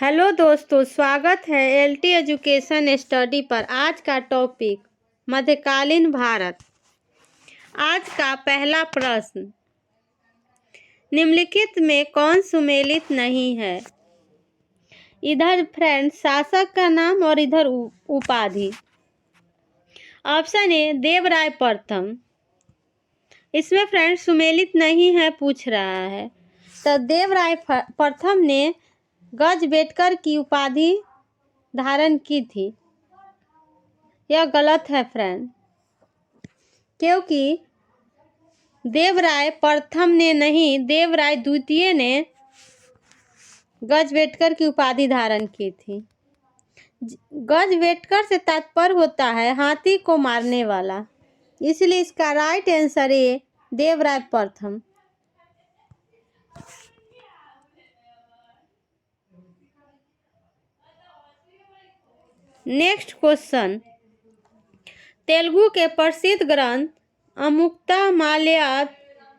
Hello दोस्तों, स्वागत है एलटी एजुकेशन स्टडी पर। आज का टॉपिक मध्यकालीन भारत। आज का पहला प्रश्न, निम्नलिखित में कौन सुमेलित नहीं है? इधर फ्रेंड शासक का नाम और इधर उपाधि। ऑप्शन ए देवराय प्रथम। इसमें फ्रेंड सुमेलित नहीं है पूछ रहा है, तो देवराय प्रथम ने गजबेटकर की उपाधि धारण की थी। यह गलत है फ्रेंड, क्योंकि देवराय प्रथम ने नहीं, देवराय द्वितीय ने गजबेटकर की उपाधि धारण की थी। गजबेटकर से तात्पर्य होता है हाथी को मारने वाला, इसलिए इसका राइट आंसर है देवराय प्रथम। नेक्स्ट क्वेश्चन, तेलुगु के प्रसिद्ध ग्रंथ अमुक्तमाल्यद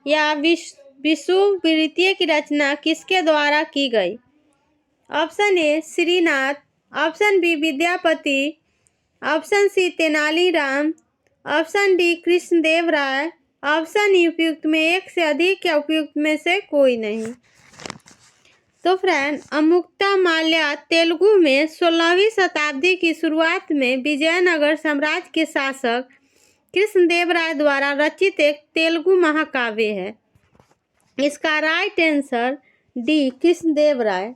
या विषुववृत्तीय की रचना किसके द्वारा की गई? Option A Srinath, option B Vidyapati, option C Tenaliram, option D Krishnadevaraya, option E उपयुक्त में एक से अधिक या उपयुक्त में से कोई नहीं। तो फ्रेंड, अमुक्तमाल्यद तेलुगु में 16वीं शताब्दी की शुरुआत में विजयनगर साम्राज्य के शासक कृष्णदेवराय द्वारा रचित एक तेलुगु महाकाव्य है। इसका right answer D Krishnadevaraya.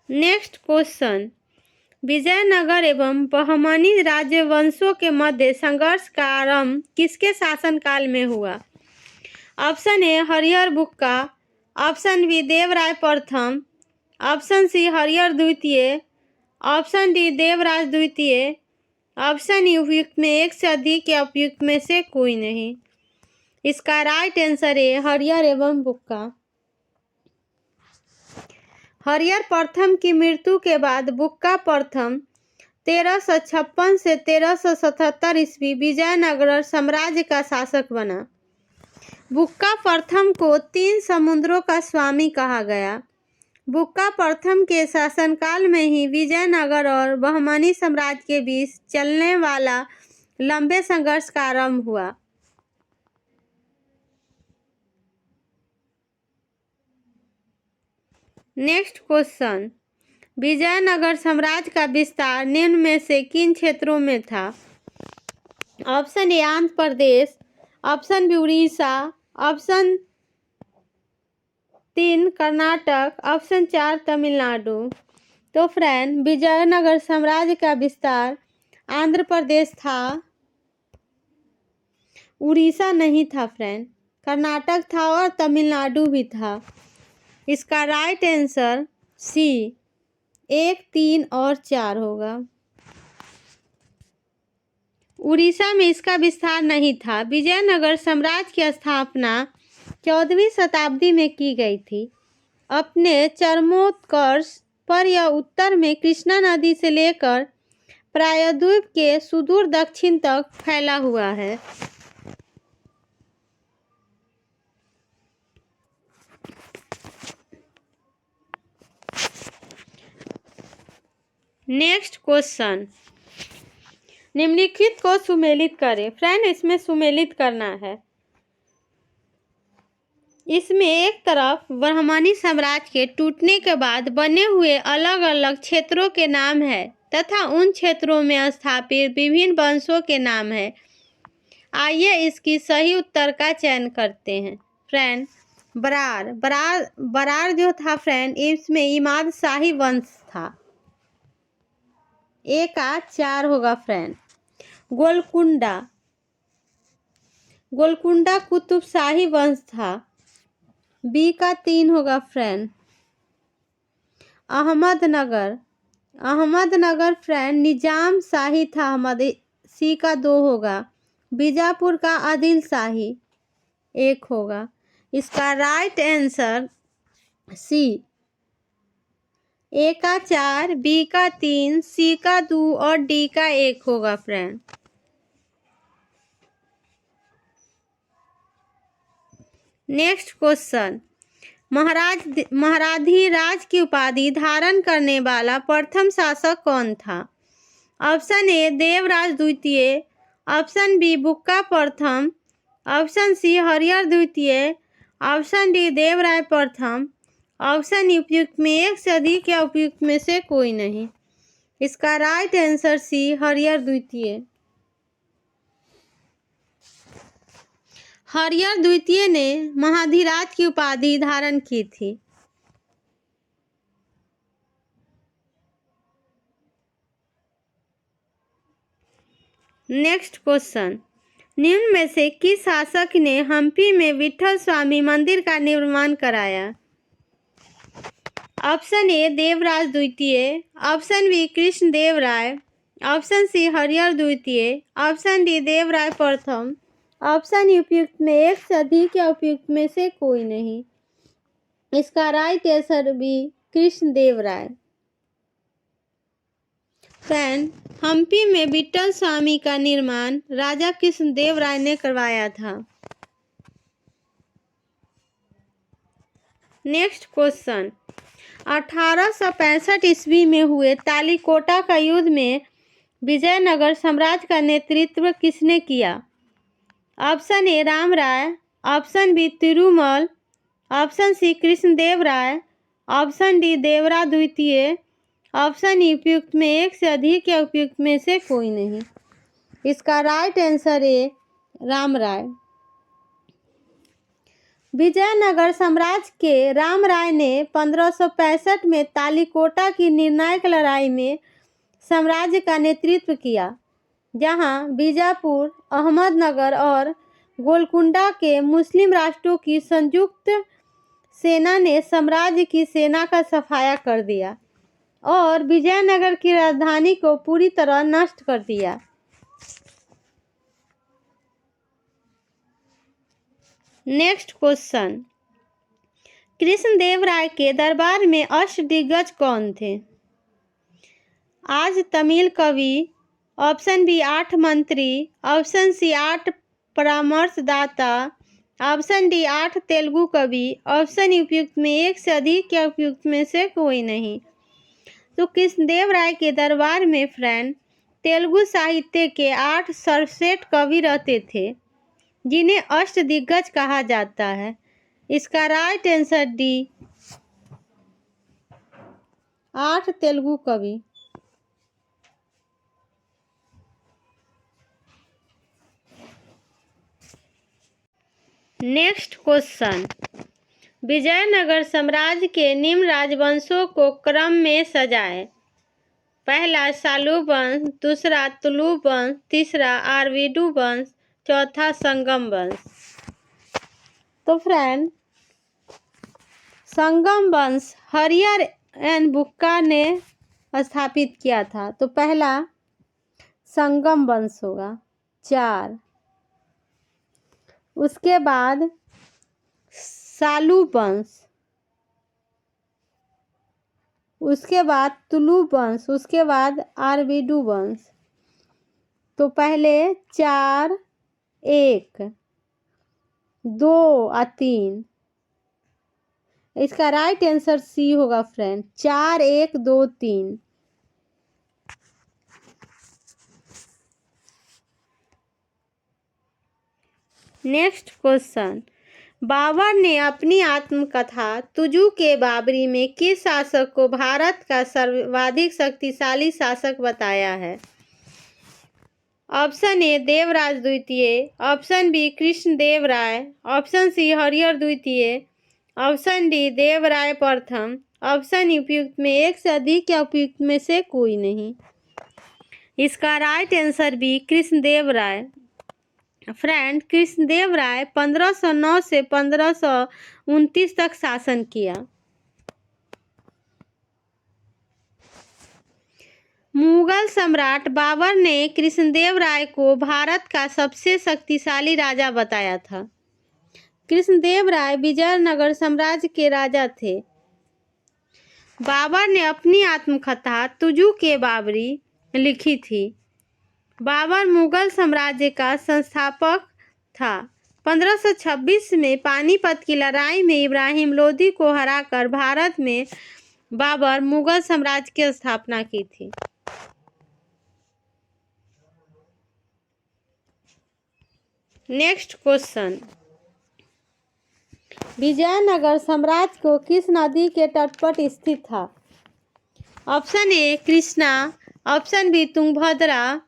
Next question, Vijayanagara एवं बहमनी राजवंशों के मध्य संघर्ष का आरंभ किसके शासनकाल में हुआ? Option A Harihara Bukka, option B Devaraya प्रथम, ऑप्शन सी हरिहर द्वितीय, ऑप्शन डी देवराज द्वितीय, ऑप्शन ई उपयुक्त में एक से अधिक या उपयुक्त में से कोई नहीं। इसका राइट आंसर है हरिहर एवं बुक्का। हरिहर प्रथम की मृत्यु के बाद बुक्का प्रथम 1356 से 1377 ईस्वी विजयनगर साम्राज्य का शासक बना। बुक्का प्रथम को 3 समुद्रों का स्वामी कहा गया। बुक्का प्रथम के शासनकाल में ही विजयनगर और बहमनी साम्राज्य के बीच चलने वाला लंबे संघर्ष का आरंभ हुआ। नेक्स्ट क्वेश्चन, विजयनगर साम्राज्य का विस्तार निम्न में से किन क्षेत्रों में था? Option A Andhra Pradesh, option B Odisha, option 3 Karnataka, option 4 Tamil Nadu. तो फ्रेंड, विजयनगर साम्राज्य का विस्तार आंध्र प्रदेश था, उड़ीसा नहीं था फ्रेंड, कर्नाटक था और तमिलनाडु भी था। इसका राइट आंसर सी 1, 3 और 4 होगा। उड़ीसा में इसका विस्तार नहीं था। विजयनगर साम्राज्य की स्थापना 14वीं शताब्दी में की गई थी। अपने चरमोत्कर्ष पर यह उत्तर में कृष्णा नदी से लेकर प्रायद्वीप के सुदूर दक्षिण तक फैला हुआ है। नेक्स्ट क्वेश्चन, निम्नलिखित को सुमेलित करें। फ्रेंड, इसमें सुमेलित करना है। इसमें एक तरफ बहमनी साम्राज्य के टूटने के बाद बने हुए अलग अलग क्षेत्रों के नाम है तथा उन क्षेत्रों में स्थापित विभिन्न वंशों के नाम है। आइए इसकी सही उत्तर का चयन करते हैं। फ्रेंड, बरार जो था फ्रेंड, इसमें इमाद शाही वंश था। ए का 4 होगा फ्रेंड। गोलकुंडा कुतुबशाही वंश था। बी का 3 होगा फ्रेंड। अहमदनगर फ्रेंड निजाम शाही था। सी का 2 होगा। बीजापुर का आदिल शाही 1 होगा। इसका राइट आंसर सी, ए का 4, बी का 3, सी का 2 और डी का 1 होगा फ्रेंड। नेक्स्ट क्वेश्चन, महाराधिराज की उपाधि धारण करने वाला प्रथम शासक कौन था? ऑप्शन ए देवराज द्वितीय, ऑप्शन बी बुक्का प्रथम, ऑप्शन सी हरिहर द्वितीय, ऑप्शन डी देवराय प्रथम, ऑप्शन उपयुक्त में एक से अधिक या उपयुक्त में से कोई नहीं। इसका राइट आंसर सी हरिहर द्वितीय। हरिहर द्वितीय ने महाधिराज की उपाधि धारण की थी। नेक्स्ट क्वेश्चन, निम्न में से किस शासक ने हम्पी में विठल स्वामी मंदिर का निर्माण कराया? ऑप्शन ए देवराज द्वितीय, option B Krishnadevaraya, option C Harihara द्वितीय, ऑप्शन डी देवराय प्रथम, ऑप्शन उपयुक्त में एक से अधिक या उपयुक्त में से कोई नहीं। इसका right answer B Krishnadevaraya. Friend, Hampi में विठल स्वामी का निर्माण राजा कृष्णदेवराय ने करवाया था। नेक्स्ट क्वेश्चन, 1865 ईस्वी में हुए तालीकोटा का युद्ध में विजयनगर साम्राज्य का नेतृत्व किसने किया? Option A Ramaraya, option B Tirumala, option C Krishnadevaraya, option D Devaraya द्वितीय, ऑप्शन उपयुक्त में एक से अधिक या उपयुक्त में से कोई नहीं। इसका right answer A Ramaraya. Vijayanagara साम्राज्य के रामराय ने 1565 में तालीकोटा की निर्णायक लड़ाई में साम्राज्य का नेतृत्व किया, जहां बीजापुर, अहमदनगर और गोलकुंडा के मुस्लिम राष्ट्रों की संयुक्त सेना ने साम्राज्य की सेना का सफाया कर दिया और विजयनगर की राजधानी को पूरी तरह नष्ट कर दिया। नेक्स्ट क्वेश्चन, कृष्णदेवराय के दरबार में अष्टदिग्गज कौन थे? आज तमिल कवि, ऑप्शन बी 8 मंत्री, ऑप्शन सी 8 परामर्शदाता, ऑप्शन डी 8 तेलुगु कवि, ऑप्शन उपयुक्त में एक से अधिक या उपयुक्त में से कोई नहीं। तो कृष्णदेवराय के दरबार में फ्रेंड तेलुगु साहित्य के 8 सर्वश्रेष्ठ कवि रहते थे, जिन्हें अष्टदिग्गज कहा जाता है। इसका राइट आंसर डी 8 तेलुगु कवि। नेक्स्ट क्वेश्चन, विजयनगर साम्राज्य के निम्न राजवंशों को क्रम में सजाएं। पहला सालू वंश, दूसरा तुलु वंश, तीसरा आरवीडू वंश, चौथा संगम वंश। तो फ्रेंड, संगम वंश हरिहर एंड बुक्का ने स्थापित किया था। तो पहला संगम वंश होगा 4, उसके बाद सालू वंश, उसके बाद तुलु वंश, उसके बाद आरवीडू वंश। तो पहले 4, 1, 2 और 3। इसका राइट आंसर सी होगा फ्रेंड, 4, 1, 2, 3। नेक्स्ट क्वेश्चन, बाबर ने अपनी आत्मकथा तुजू के बाबरी में किस शासक को भारत का सर्वाधिक शक्तिशाली शासक बताया है? ऑप्शन ए देवराज द्वितीय, option B Krishnadevaraya, option C Harihara द्वितीय, ऑप्शन डी देवराय प्रथम, ऑप्शन उपयुक्त में एक से अधिक या उपयुक्त में से कोई नहीं। इसका right answer B Krishnadevaraya. Friend, Krishnadevaraya 1509 से 1529 तक शासन किया। मुगल सम्राट बाबर ने कृष्णदेवराय को भारत का सबसे शक्तिशाली राजा बताया था। कृष्णदेवराय विजयनगर साम्राज्य के राजा थे। बाबर ने अपनी आत्मकथा तुजू के बाबरी लिखी थी। बाबर मुगल साम्राज्य का संस्थापक था। 1526 में पानीपत की लड़ाई में इब्राहिम लोदी को हराकर भारत में बाबर मुगल साम्राज्य की स्थापना की थी। नेक्स्ट क्वेश्चन, विजयनगर साम्राज्य को किस नदी के तट पर स्थित था? Option A Krishna, option B Tungabhadra,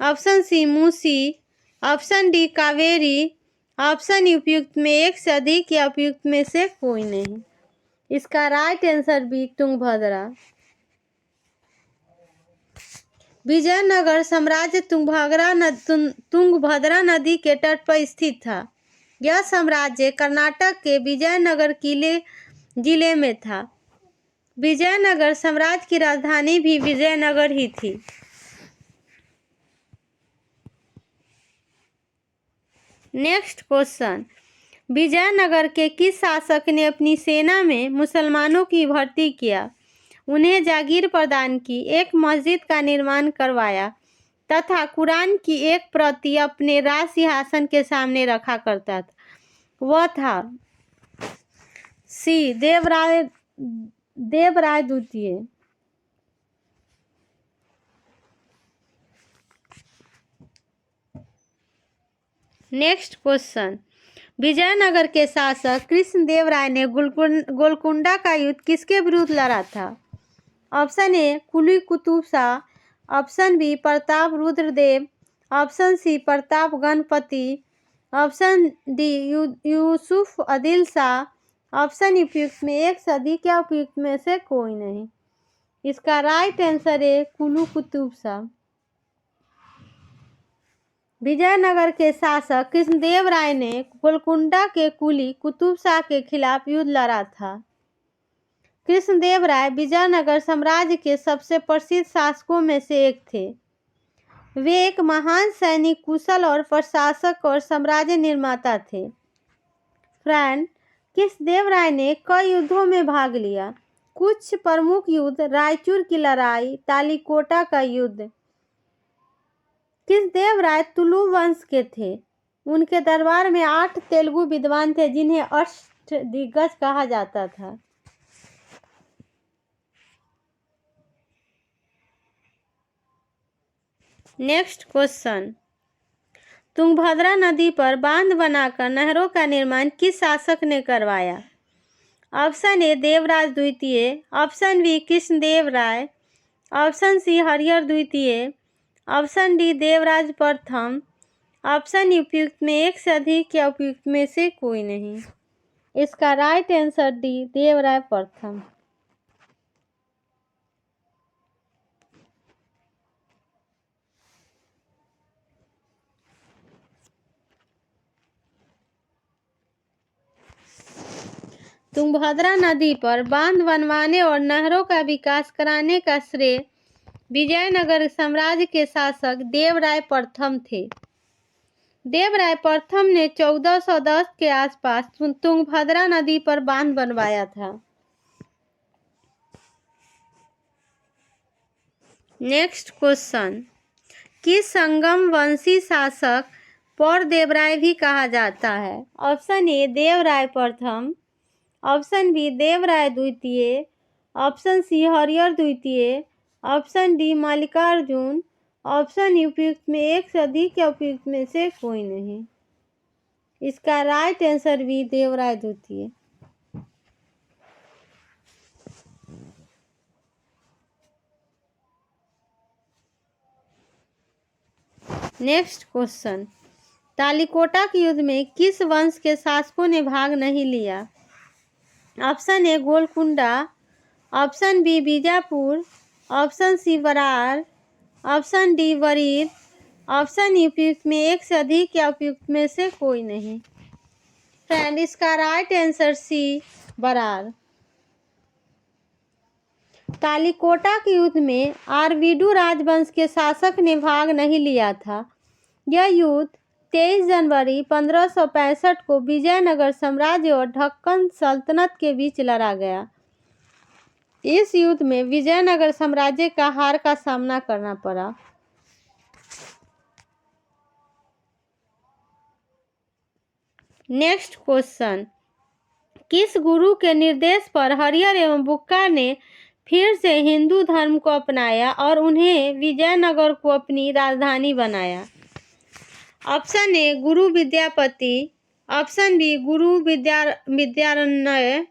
option C Musi, option D Kaveri, option उपयुक्त में एक से अधिक या उपयुक्त में से कोई नहीं। इसका right answer B Tungabhadra. Vijayanagara साम्राज्य तुंगभद्रा नदी के तट पर स्थित था। यह साम्राज्य कर्नाटक के विजयनगर जिले में था। विजयनगर साम्राज्य की राजधानी भी विजयनगर ही थी। नेक्स्ट क्वेश्चन, विजयनगर के किस शासक ने अपनी सेना में मुसलमानों की भर्ती किया, उन्हें जागीर प्रदान की, एक मस्जिद का निर्माण करवाया तथा कुरान की एक प्रति अपने राज सिंहासन के सामने रखा करता था? वह था सी देवराय द्वितीय। नेक्स्ट क्वेश्चन, विजयनगर के शासक कृष्णदेवराय ने गोलकुंडा का युद्ध किसके विरुद्ध लड़ा था? Option A Quli Qutb Shah, option B Pratap Rudradeva, option C Pratap Ganapati, option D Yusuf Adil Shah, option उपयुक्त में एक से अधिक या उपयुक्त में से कोई नहीं। इसका राइट आंसर है कुली कुतुब शाह। विजयनगर के शासक कृष्णदेवराय ने गोलकुंडा के कुली कुतुब शाह के खिलाफ युद्ध लड़ा था। कृष्णदेवराय विजयनगर साम्राज्य के सबसे प्रसिद्ध शासकों में से एक थे। वे एक महान सैनिक, कुशल और प्रशासक और साम्राज्य निर्माता थे। फ्रेंड, कृष्णदेवराय ने कई युद्धों में भाग लिया। कुछ प्रमुख युद्ध: रायचूर की लड़ाई, तालीकोटा का युद्ध। कृष्णदेवराय तुलु वंश के थे। उनके दरबार में 8 तेलुगु विद्वान थे जिन्हें अष्टदिग्गज कहा जाता था। नेक्स्ट क्वेश्चन, तुंगभद्रा नदी पर बांध बनाकर नहरों का निर्माण किस शासक ने करवाया? ऑप्शन ए देवराज द्वितीय, option B Krishnadevaraya, option C Harihara द्वितीय, ऑप्शन डी देवराज प्रथम, ऑप्शन उपयुक्त में एक से अधिक या उपयुक्त में से कोई नहीं। इसका राइट आंसर डी देवराय प्रथम। तुंगभद्रा नदी पर बांध बनवाने और नहरों का विकास कराने का श्रेय विजयनगर साम्राज्य के शासक देवराय प्रथम थे। देवराय प्रथम ने 1410 के आसपास तुंगभद्रा नदी पर बांध बनवाया था। नेक्स्ट क्वेश्चन, किस संगम वंशी शासक पर देवराय भी कहा जाता है? ऑप्शन ए देवराय प्रथम, ऑप्शन बी देवराय द्वितीय, ऑप्शन सी हरिहर द्वितीय, ऑप्शन डी मल्लिकार्जुन, ऑप्शन उपयुक्त में एक से अधिक या उपयुक्त में से कोई नहीं। इसका राइट आंसर बी देवराय द्वितीय। नेक्स्ट क्वेश्चन, तालीकोटा के युद्ध में किस वंश के शासकों ने भाग नहीं लिया? Option A Golconda, option B Bijapur, option C Berar, option D Barid, option उपयुक्त में एक से अधिक या उपयुक्त में से कोई नहीं। फ्रेंड, इसका right answer C Berar. Talikota के युद्ध में आरवीडू राजवंश के शासक ने भाग नहीं लिया था। यह युद्ध 23 जनवरी 1565 को विजयनगर साम्राज्य और दक्कन सल्तनत के बीच लड़ा गया। इस युद्ध में विजयनगर साम्राज्य का हार का सामना करना पड़ा। नेक्स्ट क्वेश्चन, किस गुरु के निर्देश पर हरिहर एवं बुक्का ने फिर से हिंदू धर्म को अपनाया और उन्हें विजयनगर को अपनी राजधानी बनाया? Option A Guru Vidyapati, option B Guru Vidyaranya,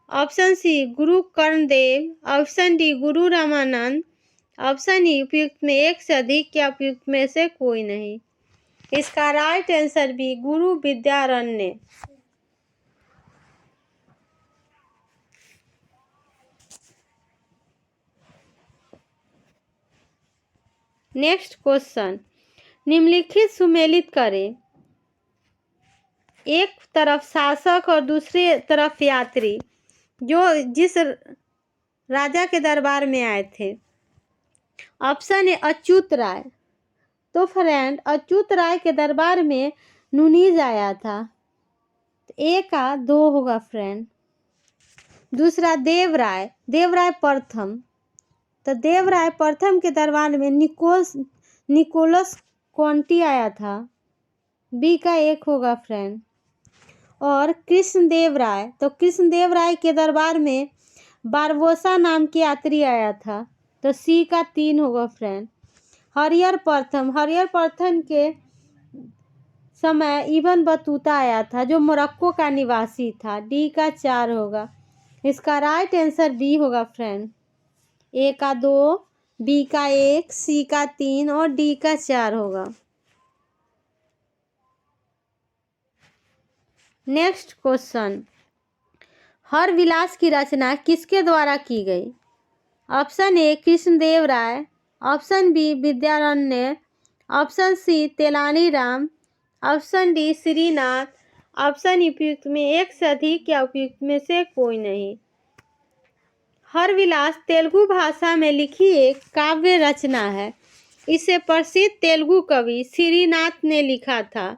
option C Guru Karandev, option D Guru Ramanand, option E उपयुक्त में एक से अधिक या उपयुक्त में से कोई नहीं। इसका राइट आंसर बी गुरु विद्यारण्य। नेक्स्ट क्वेश्चन, निम्नलिखित सुमेलित करें। एक तरफ शासक और दूसरी तरफ यात्री जो जिस राजा के दरबार में आए थे। ऑप्शन ए अच्युत राय। तो फ्रेंड अच्युत राय के दरबार में नुनीज आया था, ए का 2 होगा फ्रेंड। दूसरा देवराय, देवराय प्रथम, तो देवराय प्रथम के दरबार में निकोलस क्वांटी आया था, बी का 1 होगा फ्रेंड। और कृष्णदेव राय, तो कृष्णदेव राय के दरबार में बारबोसा नाम की यात्री आया था, तो सी का 3 होगा फ्रेंड। हरिहर प्रथम के समय इब्न बतूता आया था जो मोरक्को का निवासी था, डी का 4 होगा। इसका राइट आंसर डी होगा फ्रेंड। ए का 2, बी का 1, सी का 3 और डी का 4 होगा। नेक्स्ट क्वेश्चन, हरविलास की रचना किसके द्वारा की गई? Option A Krishnadeva Raya, option B Vidyaranya, option C Tenaliram, option D Srinath, option उपयुक्त में एक से अधिक या उपयुक्त में से कोई नहीं। हरविलास तेलुगु भाषा में लिखी एक काव्य रचना है। इसे प्रसिद्ध तेलुगु कवि श्रीनाथ ने लिखा था।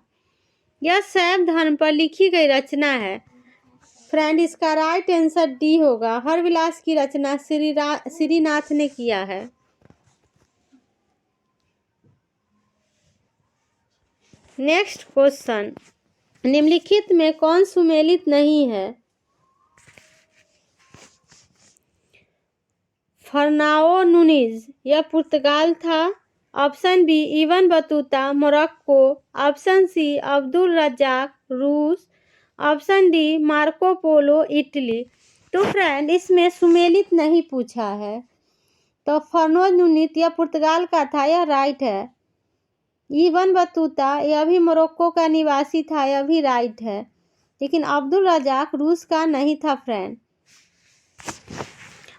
यह शैव धर्म पर लिखी गई रचना है। फ्रेंड इसका राइट आंसर डी होगा। हरविलास की रचना श्रीनाथ ने किया है। नेक्स्ट क्वेश्चन, निम्नलिखित में कौन सुमेलित नहीं है? फर्नाओ नुनीज यह पुर्तगाल था, option B Ibn Battuta Morocco, option C Abdul Razzaq रूस, option D Marco Polo Italy. तो फ्रेंड इसमें सुमेलित नहीं पूछा है, तो फर्नाओ नुनीज यह पुर्तगाल का था, यह राइट है। इब्न बतूता यह भी मोरक्को का निवासी था, यह भी राइट है। लेकिन अब्दुल रज्जाक रूस का नहीं था फ्रेंड।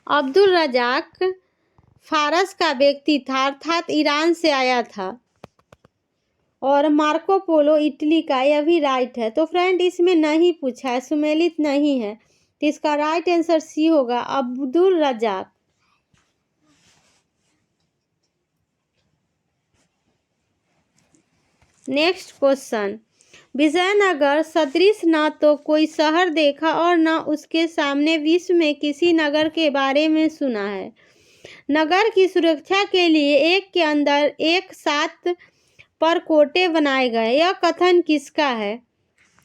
अब्दुल रज्जाक फारस का व्यक्ति था, अर्थात ईरान से आया था। और मार्को पोलो इटली का, यह भी राइट है। तो फ्रेंड इसमें नहीं पूछा है, सुमेलित नहीं है, तो इसका राइट आंसर सी होगा Abdul Razzaq. Next question, Vijayanagar सदृश न तो कोई शहर देखा और न उसके सामने विश्व में किसी नगर के बारे में सुना है। नगर की सुरक्षा के लिए एक के अंदर एक साथ परकोटे बनाए गए, यह कथन किसका है?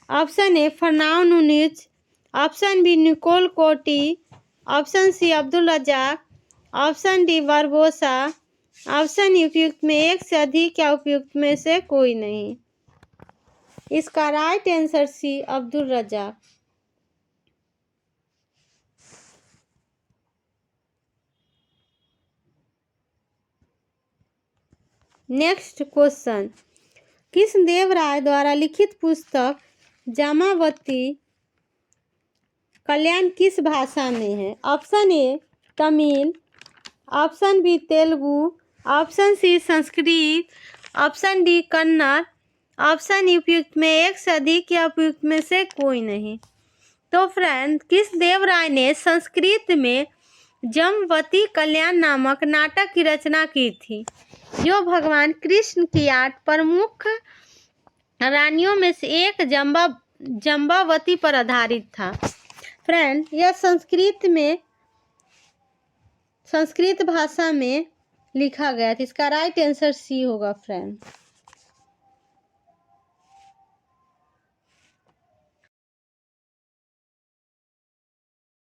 Option A Fernao Nuniz, option B Nicolo Conti, option C Abdul Razzaq, option D Barbosa, option उपयुक्त में एक से अधिक या उपयुक्त में से कोई नहीं। इसका right answer C Abdul Razzaq. Next question, Krishnadeva Raya द्वारा लिखित पुस्तक जामावती कल्याण किस भाषा में है? Option A Tamil, option B Telugu, option C Sanskrit, option D Kannada, option उपयुक्त में एक से अधिक या उपयुक्त में से कोई नहीं। तो फ्रेंड कृष्णदेव राय ने संस्कृत में जामवती कल्याण नामक नाटक की रचना की थी, जो भगवान कृष्ण की 8 प्रमुख रानियों में से एक जाम्बवती पर आधारित था। फ्रेंड यह संस्कृत भाषा में लिखा गया था। इसका राइट आंसर सी होगा फ्रेंड।